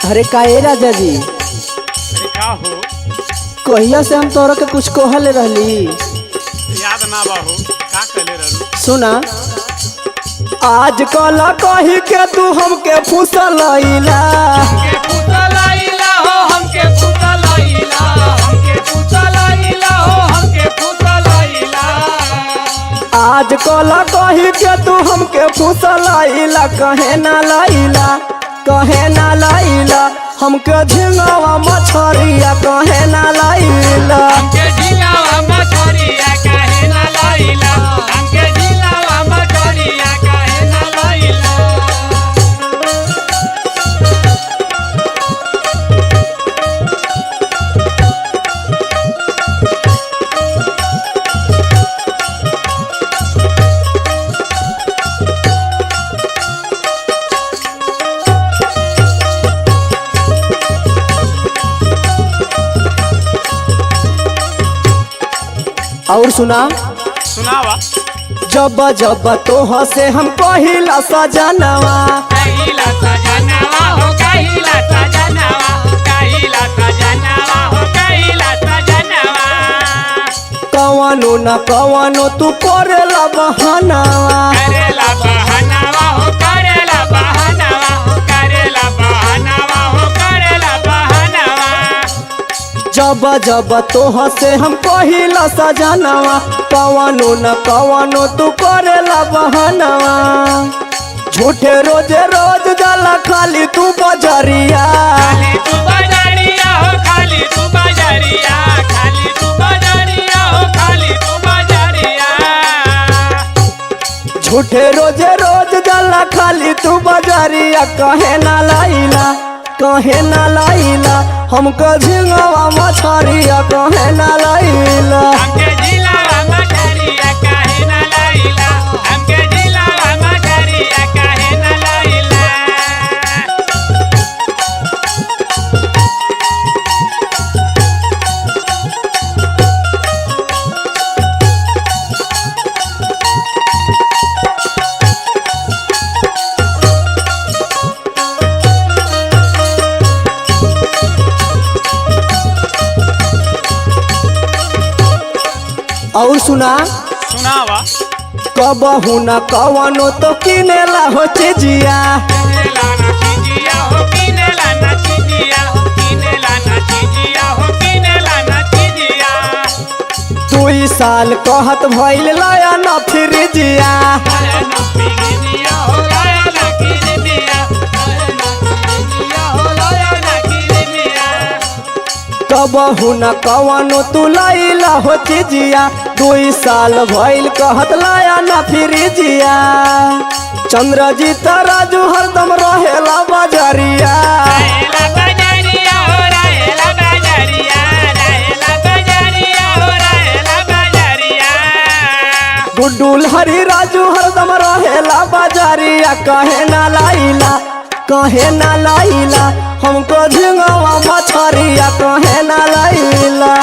अरे का ए राजा जी, अरे का हो? कहिया से हम तोरा के कुछ कहले रहली। याद ना बा हो, का कहले रहलू? सुना, आज कल कही के तू हमके फुसलैला। हमके फुसलैला हो, हमके फुसलैला, हमके फुसलैला हो, हमके फुसलैला। आज कल कही के तू हमके फुसलैला, कहे ना लैला, कहे ना लैला, हमके झिंगावा मछरिया कहे ना लैला। हमके झिंगावा मछरिया काहे ना लैला, हमके झिंगावा मछरिया काहे ना लैला। और सुना, सुनावा। जब जब तोह से हम कहिला सजनवा, कहिला सजनवा हो, कहिला सजनवा, कहिला सजनवा हो, कहिला सजनवा। कवनो न कवनो तू करेला बहनवा। करेला बहनवा हो, करेला बहनवा हो, करेला बहनवा हो, करेला बहनवा। जब जब तोह से हम कहिला सजनवा, कवनो न कवनो तू करेला बहनवा। झूठे रोजे रोज जाला खाली तू बजरिया। खाली तू बजरिया हो, खाली तू बजरिया, खाली तू बजरिया हो, खाली तू बजरिया। झूठे रोजे रोज जाला खाली तू बजरिया, कहे ना लैला, कहे ना लैला, हमको झिंगावा मछरिया कहे ना लैला। हमके झिंगावा मछरिया काहे ना लैला, हमके झिंगावा मछरिया काहे ना लैला। और सुना, सुनावा। कबहू न कवनो तो किनेला हो चिजिया। किनेला ना चिजिया हो, किनेला ना चिजिया हो, किनेला ना चिजिया हो, किनेला ना चिजिया। 2 साल कहत भइल लाया न फ्रिजिया। लाया ना किजिया हो, लाया ना किजिया, लाया ना किजिया हो, लाया ना किजिया। कबहू न कवनो तू लैला हो चिजिया। 2 साल भइल कहत लाया न फ्रिजिया। चंद्रजीत राजू हरदम रहेला बजरिया। रहेला बजरिया हो, रहेला बजरिया, रहेला बजरिया हो, रहेला बजरिया। गुड्डू हरी राजू हरदम रहेला बजरिया, कहे ना लैला, कहे ना लैला, हमको झिंगावा मछरिया कहे ना लैला।